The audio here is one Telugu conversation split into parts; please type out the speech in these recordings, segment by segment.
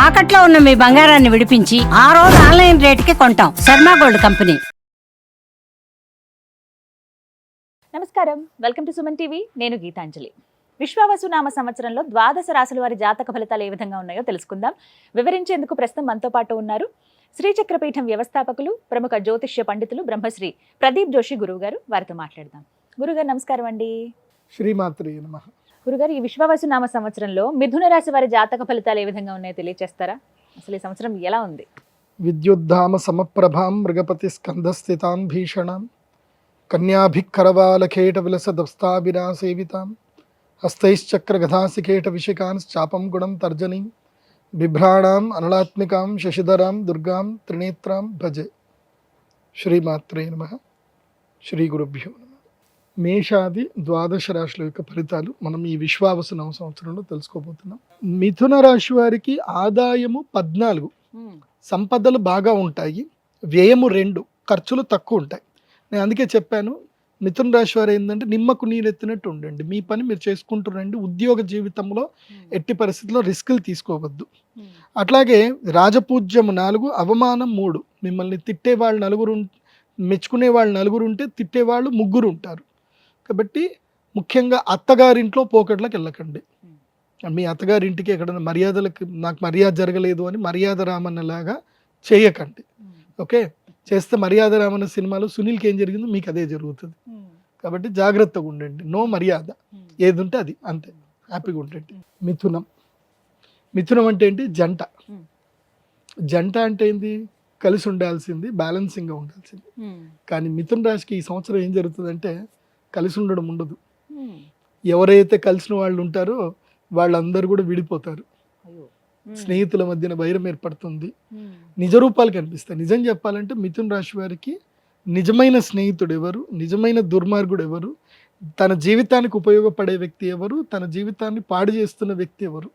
తాకట్లో ఉన్న మీ బంగారాన్ని విడిపించి ఆ రోజు ఆన్లైన్ రేటుకి కొంటాం. Sharma gold company. నమస్కారం, వెల్కమ్ టు సుమన్ టీవీ. నేను గీతాంజలి. విశ్వావసు నామ సంవత్సరంలో ద్వాదశ రాశుల వారి జాతక ఫలితాలు ఏ విధంగా ఉన్నాయో తెలుసుకుందాం. వివరించేందుకు ప్రస్తుతం మనతో పాటు ఉన్నారు శ్రీచక్రపీఠం వ్యవస్థాపకులు, ప్రముఖ జ్యోతిష్య పండితులు బ్రహ్మశ్రీ ప్రదీప్ జోషి గురువు గారు. వారితో మాట్లాడదాం. గురుగారు నమస్కారం అండి. శ్రీమాత్రే నమః. గురుగారు, ఈ విశ్వావసు నామ సంవత్సరంలో మిథున రాశి వారి జాతక ఫలితాలు ఏ విధంగా ఉన్నాయో తెలియజేస్తారా? అసలు ఈ సంవత్సరం ఎలా ఉంది? విద్యుద్ధామ సమప్రభాం మృగపతి స్కంధస్థితాం భీషణాం కన్యాభిక్కరవాలకేట విలసదస్తాభినా సేవితాం హస్తైశ్చక్ర గదాసికేట విషికాన్ చాపం గుణం తర్జనీం బిభ్రాణాం అనలాత్మికాం శశిధరాం దుర్గాం త్రినేత్రాం భజే. శ్రీమాత్రే నమః. శ్రీ గురుభ్యో నమః. మేషాది ద్వాదశ రాశుల యొక్క ఫలితాలు మనం ఈ విశ్వావసు నవ సంవత్సరంలో తెలుసుకోబోతున్నాం. మిథున రాశి వారికి ఆదాయము 14, సంపదలు బాగా ఉంటాయి, వ్యయము 2, ఖర్చులు తక్కువ ఉంటాయి. నేను అందుకే చెప్పాను, మిథున రాశి వారు ఏంటంటే నిమ్మకు నీరెత్తినట్టు ఉండండి. మీ పని మీరు చేసుకుంటూ రండి. ఉద్యోగ జీవితంలో ఎట్టి పరిస్థితుల్లో రిస్కులు తీసుకోవద్దు. అట్లాగే రాజపూజ్యము 4, అవమానం 3. మిమ్మల్ని తిట్టేవాళ్ళు 9, మెచ్చుకునే వాళ్ళు 9 ఉంటే తిట్టేవాళ్ళు 3 ఉంటారు. కాబట్టి ముఖ్యంగా అత్తగారింట్లో పోకట్లకు వెళ్ళకండి. మీ అత్తగారింటికి ఎక్కడైనా మర్యాదలకు నాకు మర్యాద జరగలేదు అని మర్యాద రామన్నలాగా చేయకండి. ఓకే, చేస్తే మర్యాద రామన్న సినిమాలో సునీల్కి ఏం జరిగిందో మీకు అదే జరుగుతుంది. కాబట్టి జాగ్రత్తగా ఉండండి. నో మర్యాద, ఏది ఉంటే అది, అంతే. హ్యాపీగా ఉండండి. మిథునం. మిథునం అంటే ఏంటి? జంట. జంట అంటే ఏంది? కలిసి ఉండాల్సింది, బ్యాలెన్సింగ్గా ఉండాల్సింది. కానీ మిథున రాశికి ఈ సంవత్సరం ఏం జరుగుతుందంటే కలిసి ఉండడం ఉండదు. ఎవరైతే కలిసిన వాళ్ళు ఉంటారో వాళ్ళందరూ కూడా విడిపోతారు. స్నేహితుల మధ్యన వైరం ఏర్పడుతుంది. నిజ రూపాలు కనిపిస్తాయి. నిజం చెప్పాలంటే మిథున రాశి వారికి నిజమైన స్నేహితుడు ఎవరు, నిజమైన దుర్మార్గుడు ఎవరు, తన జీవితానికి ఉపయోగపడే వ్యక్తి ఎవరు, తన జీవితాన్ని పాడు చేస్తున్న వ్యక్తి ఎవరు,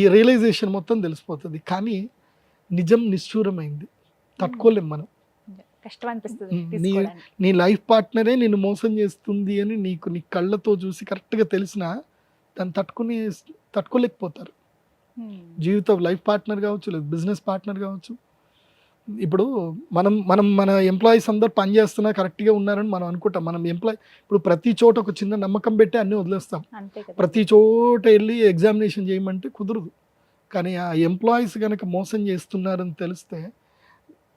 ఈ రియలైజేషన్ మొత్తం తెలిసిపోతుంది. కానీ నిజం నిష్ఠూరమైంది, తట్టుకోలేం మనం. నీ లైఫ్ పార్ట్నరే నిన్ను మోసం చేస్తుంది అని నీకు నీ కళ్ళతో చూసి కరెక్ట్గా తెలిసినా దాన్ని తట్టుకోలేకపోతారు. జీవితం లైఫ్ పార్ట్నర్ కావచ్చు, లేదు బిజినెస్ పార్ట్నర్ కావచ్చు. ఇప్పుడు మన ఎంప్లాయీస్ అందరు పని చేస్తున్నా కరెక్ట్గా ఉన్నారని మనం అనుకుంటాం. మనం ఇప్పుడు ప్రతి చోట ఒక చిన్న నమ్మకం పెట్టి అన్నీ వదిలేస్తాం. ప్రతి చోట వెళ్ళి ఎగ్జామినేషన్ చేయమంటే కుదరదు. కానీ ఆ ఎంప్లాయీస్ కనుక మోసం చేస్తున్నారని తెలిస్తే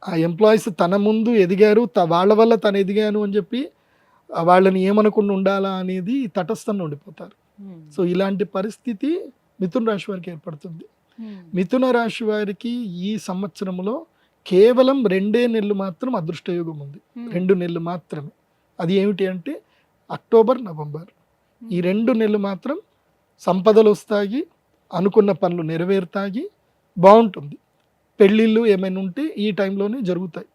ఆ ఎంప్లాయీస్ తన ముందు ఎదిగారు, వాళ్ళ వల్ల తను ఎదిగాను అని చెప్పి వాళ్ళని ఏమనకుండా ఉండాలా అనేది తటస్థంగా ఉండిపోతారు. సో ఇలాంటి పరిస్థితి మిథున రాశి వారికి ఏర్పడుతుంది. మిథున రాశి వారికి ఈ సంవత్సరంలో కేవలం 2 నెలలు మాత్రం అదృష్టయోగం ఉంది. 2 నెలలు మాత్రమే. అది ఏమిటి అంటే అక్టోబర్, నవంబర్. ఈ 2 నెలలు మాత్రం సంపదలు వస్తాయి, అనుకున్న పనులు నెరవేరుతాయి, బాగుంటుంది. పెళ్ళిళ్ళు ఏమైనా ఉంటే ఈ టైంలోనే జరుగుతాయి.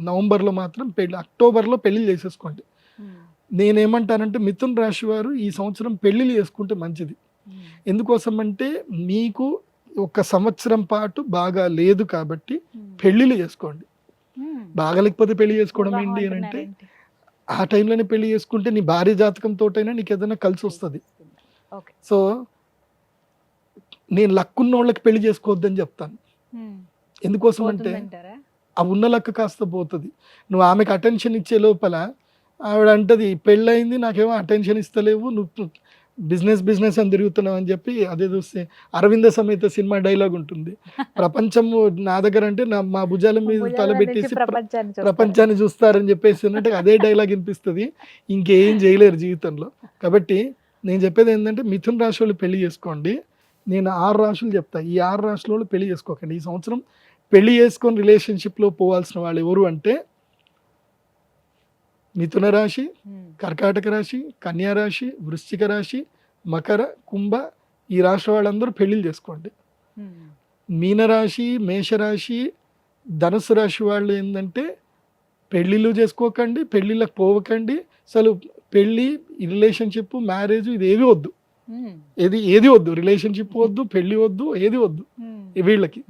నవంబర్లో మాత్రం పెళ్ళి, అక్టోబర్లో పెళ్ళిళ్ళు చేసేసుకోండి. నేనేమంటానంటే మిథున రాశి వారు ఈ సంవత్సరం పెళ్ళిళ్ళు చేసుకుంటే మంచిది. ఎందుకోసం అంటే మీకు 1 సంవత్సరం పాటు బాగా లేదు కాబట్టి పెళ్ళిళ్ళు చేసుకోండి. బాగా లేకపోతే పెళ్లి చేసుకోవడం ఏంటి అని అంటే ఆ టైంలోనే పెళ్లి చేసుకుంటే నీ భార్య జాతకంతో అయినా నీకు ఏదైనా కలిసి వస్తుంది. సో నేను లక్కున్న వాళ్ళకి పెళ్లి చేసుకోవద్దని చెప్తాను. ఎందుకోసం అంటే ఆ ఉన్న లక్క కాస్త పోతుంది. నువ్వు ఆమెకు అటెన్షన్ ఇచ్చే లోపల ఆవిడ అంటది పెళ్ళయింది, నాకేమో అటెన్షన్ ఇస్తలేవు, నువ్వు బిజినెస్ అని తిరుగుతున్నావు అని చెప్పి. అదే చూస్తే అరవింద సమేత సినిమా డైలాగ్ ఉంటుంది, ప్రపంచము నా దగ్గర అంటే మా భుజాల మీద తలబెట్టేసి ప్రపంచాన్ని చూస్తారని చెప్పేసి అంటే అదే డైలాగ్ వినిపిస్తుంది. ఇంకేం చేయలేరు జీవితంలో. కాబట్టి నేను చెప్పేది ఏంటంటే మిథున రాశి వాళ్ళు పెళ్లి చేసుకోండి. నేను 6 రాశులు చెప్తా. ఈ 6 రాశుల వాళ్ళు పెళ్లి చేసుకోకండి. ఈ సంవత్సరం పెళ్లి చేసుకొని రిలేషన్షిప్లో పోవాల్సిన వాళ్ళు ఎవరు అంటే మిథున రాశి, కర్కాటక రాశి, కన్యా రాశి, వృశ్చిక రాశి, మకర, కుంభ. ఈ రాశి వాళ్ళందరూ పెళ్ళిళ్ళు చేసుకోండి. మీనరాశి, మేషరాశి, ధనుసు రాశి వాళ్ళు ఏంటంటే పెళ్ళిళ్ళు చేసుకోకండి, పెళ్ళిళ్ళకి పోవకండి. అసలు పెళ్ళి, రిలేషన్షిప్, మ్యారేజ్ ఇది ఏది వద్దు. రిలేషన్షిప్ వద్దు, పెళ్ళి వద్దు, ఏది వద్దు. వీళ్ళకి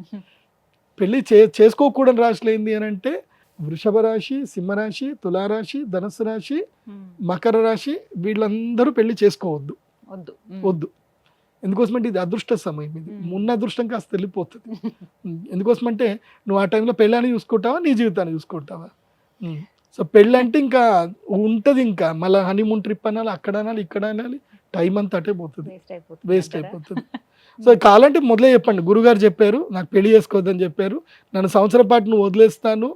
పెళ్ళి చేసుకోకూడని రాశులు ఏంది అని అంటే వృషభ రాశి, సింహరాశి, తులారాశి, ధనుసు రాశి, మకర రాశి. వీళ్ళందరూ పెళ్లి చేసుకోవద్దు. వద్దు. ఎందుకోసమంటే ఇది అదృష్ట సమయం, ఇది ఉన్న అదృష్టం కాస్త వెళ్ళిపోతుంది. ఎందుకోసమంటే నువ్వు ఆ టైంలో పెళ్ళాన్ని చూసుకుంటావా, నీ జీవితాన్ని చూసుకుంటావా? సో పెళ్ళంటే ఇంకా ఉంటుంది, ఇంకా మళ్ళీ హనీమూన్ ట్రిప్ అనాలి, అక్కడ అనాలి, ఇక్కడ అనాలి, టైం అంతా అటే పోతుంది, వేస్ట్ అయిపోతుంది. సో కావాలంటే మొదలే చెప్పండి, గురుగారు చెప్పారు నాకు పెళ్లి చేసుకోవద్దని చెప్పారు, నన్ను సంవత్సరం పాటు నువ్వు వదిలేస్తాను,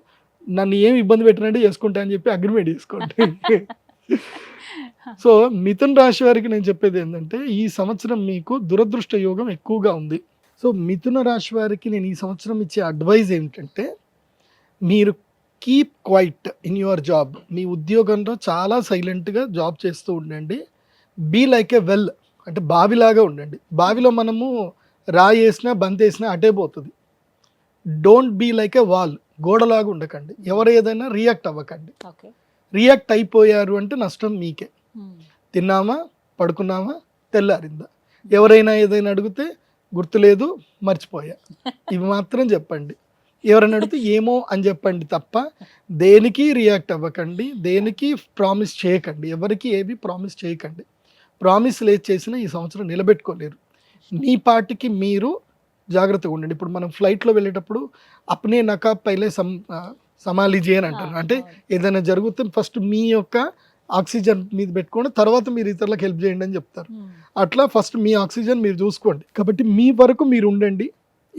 నన్ను ఏమి ఇబ్బంది పెట్టినట్టే చేసుకుంటా అని చెప్పి అగ్రిమెంట్ చేసుకోండి. సో మిథున రాశి వారికి నేను చెప్పేది ఏంటంటే ఈ సంవత్సరం మీకు దురదృష్ట యోగం ఎక్కువగా ఉంది. సో మిథున రాశి వారికి నేను ఈ సంవత్సరం ఇచ్చే అడ్వైజ్ ఏంటంటే మీరు keep quiet in your job. మీ ఉద్యోగంలో చాలా సైలెంట్గా జాబ్ చేస్తూ ఉండండి. బీ లైక్ ఏ వెల్, అంటే బావిలాగా ఉండండి. బావిలో మనము రాయి వేసినా బంతి వేసినా అటే పోతుంది. Don't be like a wall, గోడలాగా ఉండకండి. ఎవరు ఏదైనా రియాక్ట్ అవ్వకండి. రియాక్ట్ అయిపోయారు అంటే నష్టం మీకే. తిన్నామా, పడుకున్నామా, తెల్లారిందా, ఎవరైనా ఏదైనా అడిగితే గుర్తులేదు, మర్చిపోయా, ఇవి మాత్రం చెప్పండి. ఎవరైనా అడిగితే ఏమో అని చెప్పండి తప్ప దేనికి రియాక్ట్ అవ్వకండి, దేనికి ప్రామిస్ చేయకండి, ఎవరికి ఏవి ప్రామిస్ చేయకండి. ప్రామిస్ లేదు చేసినా ఈ సంవత్సరం నిలబెట్టుకోలేరు. మీ పాటికి మీరు జాగ్రత్తగా ఉండండి. ఇప్పుడు మనం ఫ్లైట్లో వెళ్ళేటప్పుడు అప్నే నకాబ్ పైలే సమాలిజీ అని అంటారు. అంటే ఏదైనా జరిగితే ఫస్ట్ మీ యొక్క ఆక్సిజన్ మీద పెట్టుకోండి, తర్వాత మీరు ఇతరులకు హెల్ప్ చేయండి అని చెప్తారు. అట్లా ఫస్ట్ మీ ఆక్సిజన్ మీరు చూసుకోండి. కాబట్టి మీ వరకు మీరు ఉండండి,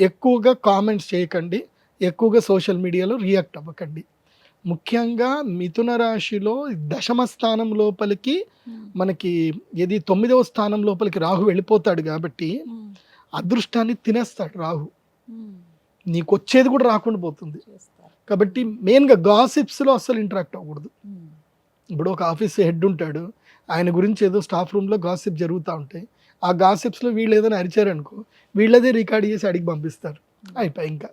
ఎక్కువగా కామెంట్స్ చేయకండి, ఎక్కువగా సోషల్ మీడియాలో రియాక్ట్ అవ్వకండి. ముఖ్యంగా మిథున రాశిలో దశమ స్థానం లోపలికి మనకి ఏది 9వ స్థానం లోపలికి రాహు వెళ్ళిపోతాడు కాబట్టి అదృష్టాన్ని తినేస్తాడు రాహు. నీకు వచ్చేది కూడా రాకుండా పోతుంది. కాబట్టి మెయిన్గా గాసిప్స్లో అస్సలు ఇంటరాక్ట్ అవ్వకూడదు. ఇప్పుడు ఒక ఆఫీస్ హెడ్ ఉంటాడు, ఆయన గురించి ఏదో స్టాఫ్ రూమ్లో గాసిప్ జరుగుతూ ఉంటాయి. ఆ గాసిప్స్లో వీళ్ళు ఏదైనా అరిచారనుకో, వీళ్ళదే రికార్డ్ చేసి అడిగి పంపిస్తారు, అయిపోయి ఇంకా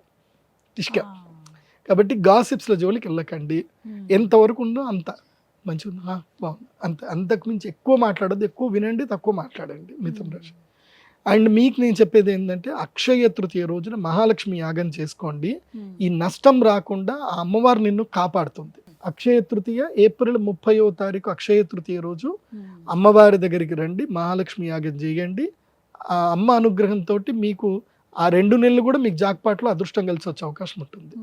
ఇష్క. కాబట్టి గాసిప్స్లో జోలికి వెళ్ళకండి. ఎంతవరకు ఉందో అంత మంచిగా బాగుంది, అంతకు మించి ఎక్కువ మాట్లాడద్దు. ఎక్కువ వినండి, తక్కువ మాట్లాడండి మిథున రాశి. అండ్ మీకు నేను చెప్పేది ఏంటంటే అక్షయ తృతీయ రోజున మహాలక్ష్మి యాగం చేసుకోండి. ఈ నష్టం రాకుండా ఆ అమ్మవారు నిన్ను కాపాడుతుంది. అక్షయ తృతీయ ఏప్రిల్ 30వ తారీఖు అక్షయ తృతీయ రోజు అమ్మవారి దగ్గరికి రండి, మహాలక్ష్మి యాగం చేయండి. ఆ అమ్మ అనుగ్రహంతో మీకు ఆ 2 నెలలు కూడా మీకు జాక్పాట్లో అదృష్టం కలిసి వచ్చే అవకాశం ఉంటుంది.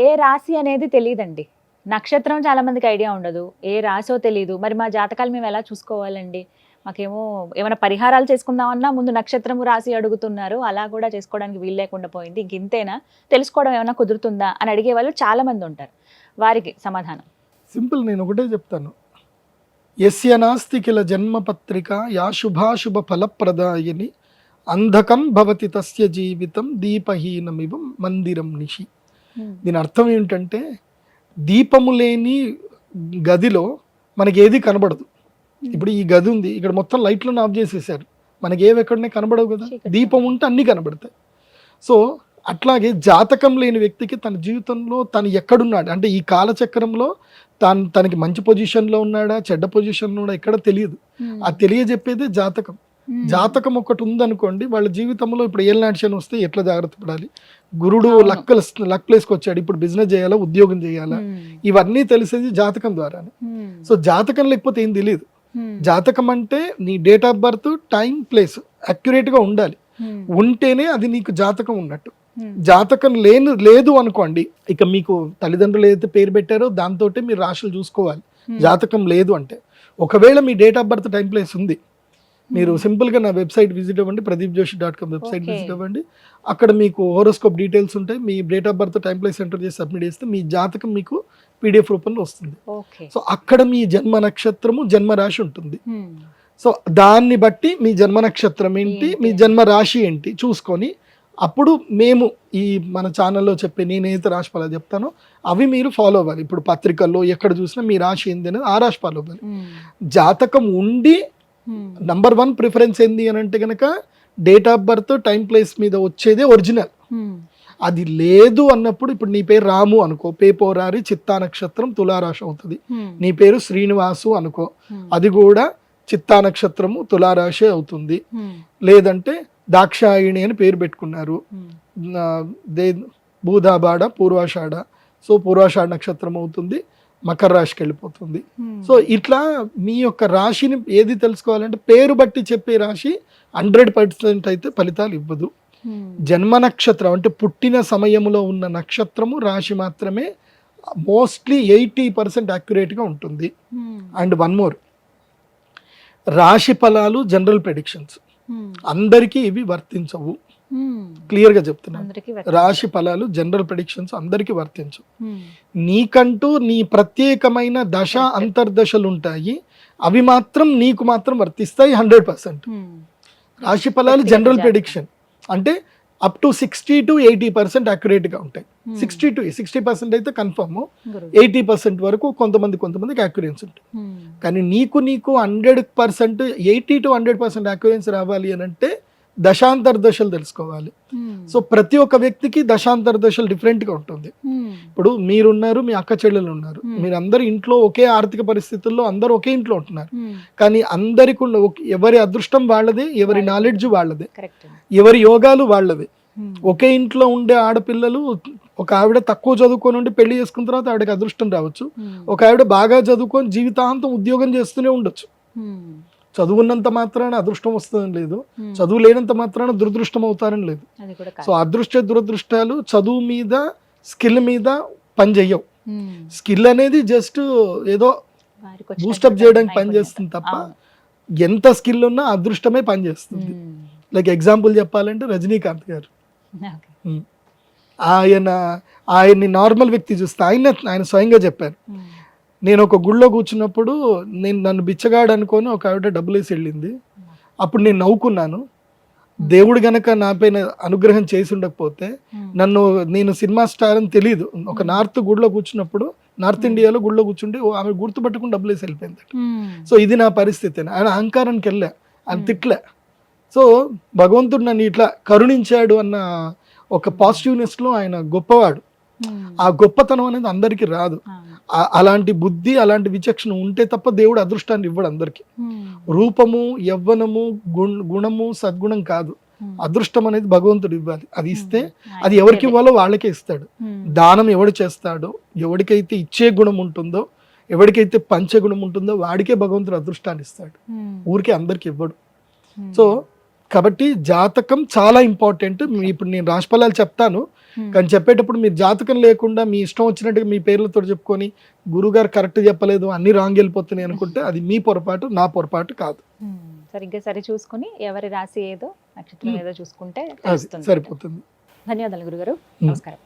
ఏ రాశి అనేది తెలియదండి, నక్షత్రం చాలా మందికి ఐడియా ఉండదు, ఏ రాశో తెలియదు. మరి మా జాతకాలు మేము ఎలా చూసుకోవాలండి? మాకేమో ఏమైనా పరిహారాలు చేసుకుందామన్నా ముందు నక్షత్రము రాశి అడుగుతున్నారు, అలా కూడా చేసుకోవడానికి వీలు లేకుండా పోయింది. ఇంక ఇంతేనా, తెలుసుకోవడం ఏమైనా కుదురుతుందా అని అడిగే వాళ్ళు చాలా మంది ఉంటారు. వారికి సమాధానం సింపుల్, నేను ఒకటే చెప్తాను. యస్య నాస్తి కిల జన్మపత్రిక యా శుభాశుభ ఫలప్రదాయని అంధకం భవతి తస్య జీవితం దీపహీనమివ మందిరం నిషి. దీని అర్థం ఏంటంటే దీపము లేని గదిలో మనకి ఏది కనబడదు. ఇప్పుడు ఈ గది ఉంది, ఇక్కడ మొత్తం లైట్లను ఆఫ్ చేసేసారు, మనకి ఏవి ఎక్కడనే కనబడవు కదా. దీపం ఉంటే అన్నీ కనబడతాయి. సో అట్లాగే జాతకం లేని వ్యక్తికి తన జీవితంలో తను ఎక్కడున్నాడు అంటే ఈ కాలచక్రంలో తనకి మంచి పొజిషన్లో ఉన్నాడా చెడ్డ పొజిషన్లో ఉన్నాడా ఎక్కడ తెలియదు. అది తెలియజెప్పేదే జాతకం. జాతకం ఒకటి ఉందనుకోండి, వాళ్ళ జీవితంలో ఇప్పుడు ఏళ్ళనాటి శని వస్తే ఎట్లా జాగ్రత్త పడాలి, గురుడు లక్ ప్లేస్కి వచ్చాడు, ఇప్పుడు బిజినెస్ చేయాలా, ఉద్యోగం చేయాలా, ఇవన్నీ తెలిసేది జాతకం ద్వారానే. సో జాతకం లేకపోతే ఏం తెలియదు. జాతకం అంటే నీ date of birth, time, place అక్యురేట్గా ఉండాలి. ఉంటేనే అది నీకు జాతకం ఉన్నట్టు. జాతకం లేదు అనుకోండి, ఇక మీకు తల్లిదండ్రులు ఏదైతే పేరు పెట్టారో దాంతో మీరు రాశులు చూసుకోవాలి. జాతకం లేదు అంటే, ఒకవేళ మీ date of birth, time, place ఉంది, మీరు సింపుల్గా నా వెబ్సైట్ విజిట్ అవ్వండి, pradeepjoshi.com వెబ్సైట్ విజిట్ అవ్వండి. అక్కడ మీకు హోరోస్కోప్ డీటెయిల్స్ ఉంటాయి. మీ date of birth, time, place enter చేసి సబ్మిట్ చేస్తే మీ జాతకం మీకు PDF రూపంలో వస్తుంది. సో అక్కడ మీ జన్మ నక్షత్రము, జన్మ రాశి ఉంటుంది. సో దాన్ని బట్టి మీ జన్మ నక్షత్రం ఏంటి, మీ జన్మ రాశి ఏంటి చూసుకొని అప్పుడు మేము ఈ మన ఛానల్లో చెప్పే నేనైతే రాశి ఫలాలు చెప్తానో అవి మీరు ఫాలో అవ్వాలి. ఇప్పుడు పత్రికల్లో ఎక్కడ చూసినా మీ రాశి ఏంది అనేది ఆ రాశి ఫాలో అవ్వాలి. జాతకం ఉండి నంబర్ 1 ప్రిఫరెన్స్ ఏంది అని అంటే కనుక date of birth, time, place మీద వచ్చేదే ఒరిజినల్. అది లేదు అన్నప్పుడు ఇప్పుడు నీ పేరు రాము అనుకో, పేపోరారి చిత్తా నక్షత్రం తులారాశి అవుతుంది. నీ పేరు శ్రీనివాసు అనుకో, అది కూడా చిత్తా నక్షత్రము తులారాశి అవుతుంది. లేదంటే దాక్షాయిణి అని పేరు పెట్టుకున్నారు, భూదాబాడ పూర్వాషాఢ, సో పూర్వాషాఢ నక్షత్రం అవుతుంది. మకర రాశికి వెళ్ళిపోతుంది. సో ఇట్లా మీ యొక్క రాశిని ఏది తెలుసుకోవాలంటే పేరు బట్టి చెప్పే రాశి 100% అయితే ఫలితాలు ఇవ్వదు. జన్మ నక్షత్రం అంటే పుట్టిన సమయంలో ఉన్న నక్షత్రము రాశి మాత్రమే మోస్ట్లీ 80% యాక్యురేట్గా ఉంటుంది. అండ్ వన్ మోర్, రాశి ఫలాలు జనరల్ ప్రెడిక్షన్స్ అందరికీ ఇవి వర్తించవు. క్లియర్గా చెప్తున్నాను, రాశి ఫలాలు జనరల్ ప్రెడిక్షన్స్ అందరికీ వర్తించవు. నీకంటూ నీ ప్రత్యేకమైన దశ అంతర్దశలు ఉంటాయి, అవి మాత్రం నీకు మాత్రం వర్తిస్తాయి 100%. రాశి ఫలాలు జనరల్ ప్రెడిక్షన్ అంటే అప్ టు 60 to 80% యాక్యురేట్గా ఉంటాయి. 60% అయితే కన్ఫర్మ్, 80% వరకు కొంతమందికి యాక్యురెన్సీ ఉంటుంది. కానీ నీకు 100% 80 to 100% యాక్యురెన్సీ రావాలి అని అంటే దశాంతర దశలు తెలుసుకోవాలి. సో ప్రతి ఒక్క వ్యక్తికి దశాంతర దశలు డిఫరెంట్గా ఉంటుంది. ఇప్పుడు మీరున్నారు, మీ అక్క చెల్లెలు ఉన్నారు, మీరందరూ ఇంట్లో ఒకే ఆర్థిక పరిస్థితుల్లో అందరూ ఒకే ఇంట్లో ఉంటున్నారు. కానీ అందరికి ఎవరి అదృష్టం వాళ్ళదే, ఎవరి నాలెడ్జ్ వాళ్ళదే, ఎవరి యోగాలు వాళ్ళదే. ఒకే ఇంట్లో ఉండే ఆడపిల్లలు, ఒక ఆవిడ తక్కువ చదువుకొని ఉండి పెళ్లి చేసుకున్న తర్వాత ఆవిడకి అదృష్టం రావచ్చు, ఒక ఆవిడ బాగా చదువుకొని జీవితాంతం ఉద్యోగం చేస్తూనే ఉండొచ్చు. చదువున్నంత మాత్రాన అదృష్టం వస్తుందని లేదు, చదువు లేనంత మాత్రాన దురదృష్టం అవుతారని లేదు. సో అదృష్ట దురదృష్టాలు చదువు మీద స్కిల్ మీద పని చెయ్యవు. స్కిల్ అనేది జస్ట్ ఏదో బూస్టప్ చేయడానికి పనిచేస్తుంది తప్ప ఎంత స్కిల్ ఉన్నా అదృష్టమే పనిచేస్తుంది. లైక్ ఎగ్జాంపుల్ చెప్పాలంటే రజనీకాంత్ గారు, ఆయన్ని నార్మల్ వ్యక్తి చూస్తే ఆయన స్వయంగా చెప్పారు, నేను ఒక గుళ్ళో కూర్చున్నప్పుడు నన్ను బిచ్చగాడు అనుకొని ఒక ఆవిడ డబ్బులు వేసి వెళ్ళింది. అప్పుడు నేను నవ్వుకున్నాను, దేవుడు గనక నా పైన అనుగ్రహం చేసి ఉండకపోతే నేను సినిమా స్టార్ అని తెలియదు. ఒక నార్త్ గుడిలో కూర్చున్నప్పుడు, నార్త్ ఇండియాలో గుడిలో కూర్చుంటే ఆమె గుర్తుపట్టుకుని డబ్బులు వేసి వెళ్ళిపోయింది. సో ఇది నా పరిస్థితి. ఆయన అహంకారానికి వెళ్ళా, ఆయన తిట్లే. సో భగవంతుడు నన్ను ఇట్లా కరుణించాడు అన్న ఒక పాజిటివ్నెస్ లో ఆయన గొప్పవాడు. ఆ గొప్పతనం అనేది అందరికీ రాదు. అలాంటి బుద్ధి, అలాంటి విచక్షణ ఉంటే తప్ప దేవుడు అదృష్టాన్ని ఇవ్వడు అందరికి. రూపము, యవ్వనము, గుణము, సద్గుణం కాదు, అదృష్టం అనేది భగవంతుడు ఇవ్వాలి. అది ఇస్తే అది ఎవరికి ఇవ్వాలో వాళ్ళకే ఇస్తాడు. దానం ఎవడు చేస్తాడో, ఎవరికైతే ఇచ్చే గుణం ఉంటుందో, ఎవరికైతే పంచే గుణం ఉంటుందో వాడికే భగవంతుడు అదృష్టాన్ని ఇస్తాడు, ఊరికే అందరికి ఇవ్వడు. సో కాబట్టి జాతకం చాలా ఇంపార్టెంట్. ఇప్పుడు నేను రాశిఫలాలు చెప్తాను, కానీ చెప్పేటప్పుడు మీరు జాతకం లేకుండా మీ ఇష్టం వచ్చినట్టుగా మీ పేర్లతో చెప్పుకొని గురుగారు కరెక్ట్ చెప్పలేదు, అన్ని రాంగ్ వెళ్ళిపోతున్నాయి అనుకుంటే అది మీ పొరపాటు, నా పొరపాటు కాదు. సరిగ్గా సరి చూసుకుని ఎవరి రాశి ఏదో నక్షత్రం ఏదో చూసుకుంటే సరిపోతుంది. ధన్యవాదాలు గురుగారు, నమస్కారం.